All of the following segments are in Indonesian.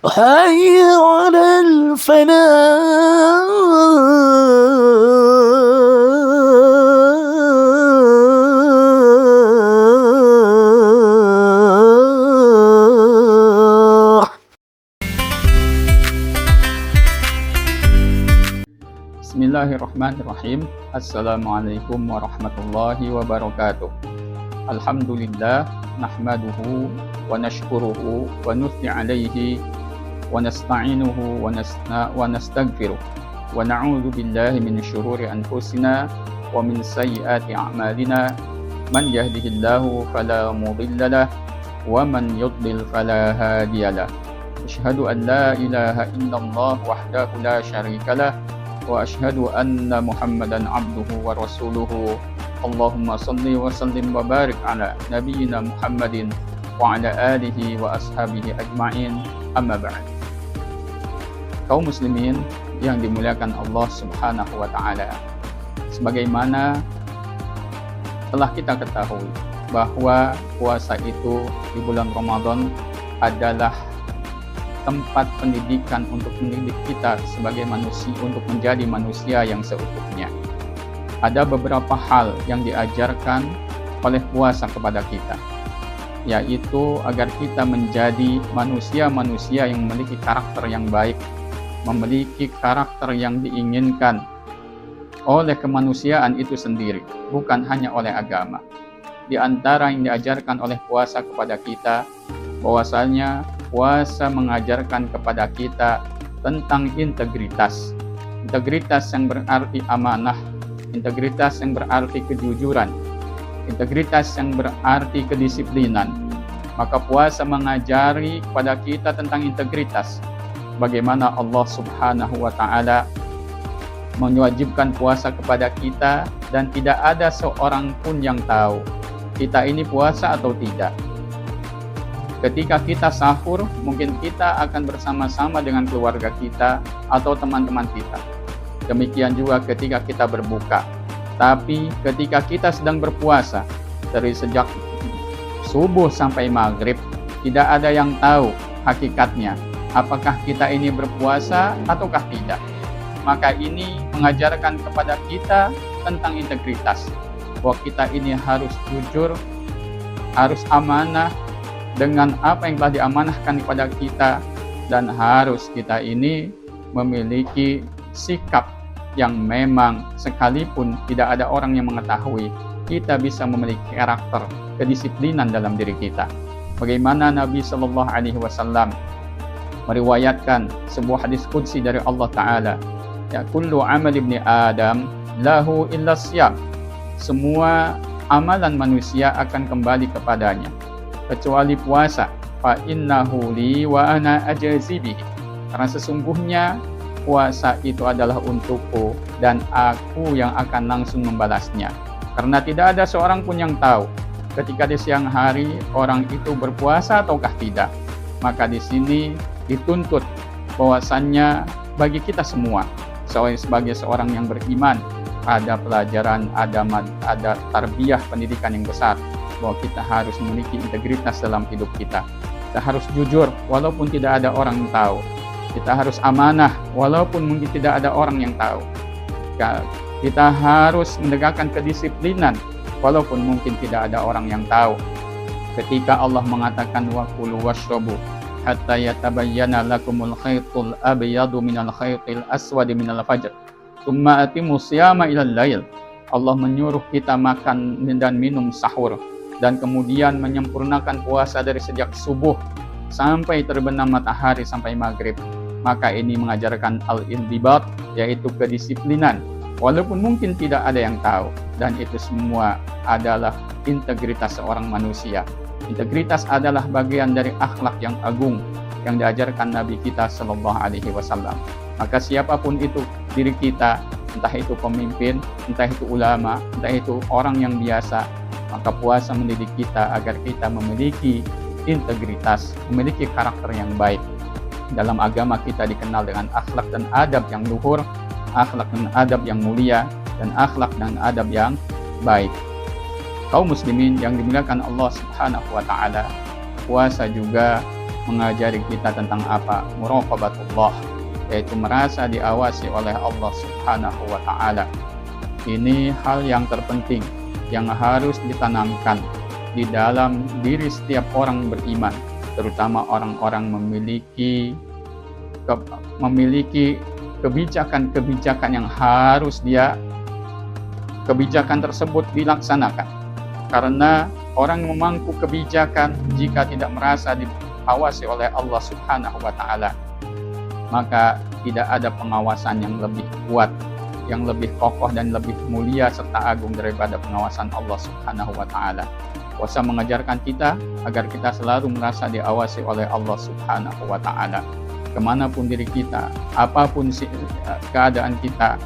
حي على الفلاح. Bismillahirrahmanirrahim. Assalamualaikum warahmatullahi wabarakatuh. Alhamdulillah, nahmaduhu wa nashkuruhu wa nuthni alaihi wa nasta'inuhu wa nastaghfiruh wa na'udzu billahi min syururi anfusina wa min sayyiati a'malina. Man yahdihillahu fala mudilla lahu wa man yudlil fala hadiyalah. Asyhadu an la ilaha illallah wahdahu la syarika lah wa asyhadu anna Muhammadan abduhu wa rasuluhu. Allahumma salli wa sallim wa barik ala nabiyyina Muhammadin wa ala alihi wa ashabihi ajma'in. Amma ba'd. Kaum muslimin yang dimuliakan Allah Subhanahu wa taala, sebagaimana telah kita ketahui bahwa puasa itu di bulan Ramadan adalah tempat pendidikan untuk mendidik kita sebagai manusia untuk menjadi manusia yang seutuhnya. Ada beberapa hal yang diajarkan oleh puasa kepada kita, yaitu agar kita menjadi manusia-manusia yang memiliki karakter yang baik, memiliki karakter yang diinginkan oleh kemanusiaan itu sendiri, bukan hanya oleh agama. Di antara yang diajarkan oleh puasa kepada kita, bahwasanya puasa mengajarkan kepada kita tentang integritas. Integritas yang berarti amanah, integritas yang berarti kejujuran, integritas yang berarti kedisiplinan. Maka puasa mengajari kepada kita tentang integritas. Bagaimana Allah Subhanahu wa taala mewajibkan puasa kepada kita dan tidak ada seorang pun yang tahu kita ini puasa atau tidak. Ketika kita sahur, mungkin kita akan bersama-sama dengan keluarga kita atau teman-teman kita. Demikian juga ketika kita berbuka. Tapi ketika kita sedang berpuasa, dari sejak subuh sampai maghrib, tidak ada yang tahu hakikatnya, apakah kita ini berpuasa ataukah tidak. Maka ini mengajarkan kepada kita tentang integritas, bahwa kita ini harus jujur, harus amanah dengan apa yang telah diamanahkan kepada kita, dan harus kita ini memiliki sikap yang memang sekalipun tidak ada orang yang mengetahui, kita bisa memiliki karakter kedisiplinan dalam diri kita. Bagaimana Nabi Shallallahu Alaihi Wasallam meriwayatkan sebuah hadis qudsi dari Allah Ta'ala, ya kullu amal ibni Adam lahu illa siyam. Semua amalan manusia akan kembali kepadanya kecuali puasa. Fa innahu li wa ana ajzi bihi. Karena sesungguhnya puasa itu adalah untukku dan aku yang akan langsung membalasnya. Karena tidak ada seorang pun yang tahu ketika di siang hari orang itu berpuasa ataukah tidak. Maka di sini dituntut bahwasannya bagi kita semua sebagai seorang yang beriman, ada pelajaran, ada tarbiyah pendidikan yang besar, bahwa kita harus memiliki integritas dalam hidup kita. Kita harus jujur walaupun tidak ada orang yang tahu. Kita harus amanah walaupun mungkin tidak ada orang yang tahu. Kita harus menegakkan kedisiplinan walaupun mungkin tidak ada orang yang tahu. Ketika Allah mengatakan wa kulu washrabu hatta yatabayyana lakumul khaytul abyadu minal khaytil aswadi minal fajr tsumma atimus siyama ilal lail. Allah menyuruh kita makan dan minum sahur, dan kemudian menyempurnakan puasa dari sejak subuh sampai terbenam matahari sampai maghrib. Maka ini mengajarkan al-indibat, yaitu kedisiplinan walaupun mungkin tidak ada yang tahu, dan itu semua adalah integritas seorang manusia. Integritas adalah bagian dari akhlak yang agung yang diajarkan Nabi kita Shallallahu Alaihi Wasallam. Maka siapapun itu diri kita, entah itu pemimpin, entah itu ulama, entah itu orang yang biasa, maka puasa mendidik kita agar kita memiliki integritas, memiliki karakter yang baik. Dalam agama kita dikenal dengan akhlak dan adab yang luhur, akhlak dan adab yang mulia, dan akhlak dan adab yang baik. Kaum muslimin yang dimuliakan Allah Subhanahu wa taala, puasa juga mengajari kita tentang apa? Muraqabatullah, yaitu merasa diawasi oleh Allah Subhanahu wa taala. Ini hal yang terpenting yang harus ditanamkan di dalam diri setiap orang beriman, terutama orang-orang memiliki kebijakan-kebijakan yang harus kebijakan tersebut dilaksanakan. Karena orang memangku kebijakan jika tidak merasa diawasi oleh Allah Subhanahu wa taala, maka tidak ada pengawasan yang lebih kuat, yang lebih kokoh dan lebih mulia serta agung daripada pengawasan Allah Subhanahu wa taala. Puasa mengajarkan kita agar kita selalu merasa diawasi oleh Allah Subhanahu wa taala. Kemanapun diri kita, apapun keadaan kita,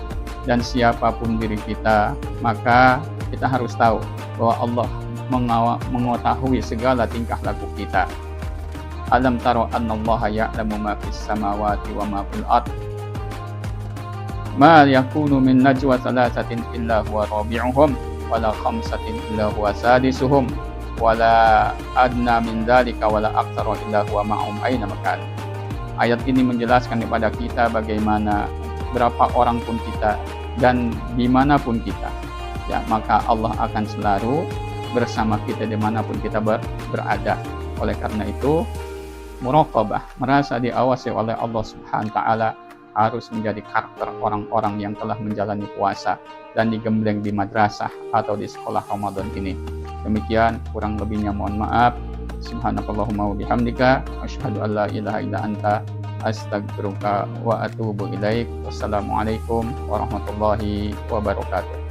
dan siapapun diri kita, maka kita harus tahu bahwa Allah mengetahui segala tingkah laku kita. Alam taro annallaha ya'lamu ma fis samawati wa ma fil ard. Ma yakunu min najwa thalathatin illa huwa rabi'uhum wala khamsatin illa huwa sadisuhum wala adna min dzalika wala aktsara illa huwa ma'hum aina makan. Ayat ini menjelaskan kepada kita bagaimana berapa orang pun kita dan dimanapun kita, ya, maka Allah akan selalu bersama kita dimanapun kita berada. Oleh karena itu, muraqabah, merasa diawasi oleh Allah Subhanahu wa taala, harus menjadi karakter orang-orang yang telah menjalani puasa dan digembleng di madrasah atau di sekolah Ramadan ini. Demikian, kurang lebihnya mohon maaf. Subhanakallahumma wa bihamdika asyhadu an la ilaha illa anta astaghfiruka wa atubu ilaik. Wassalamualaikum warahmatullahi wabarakatuh.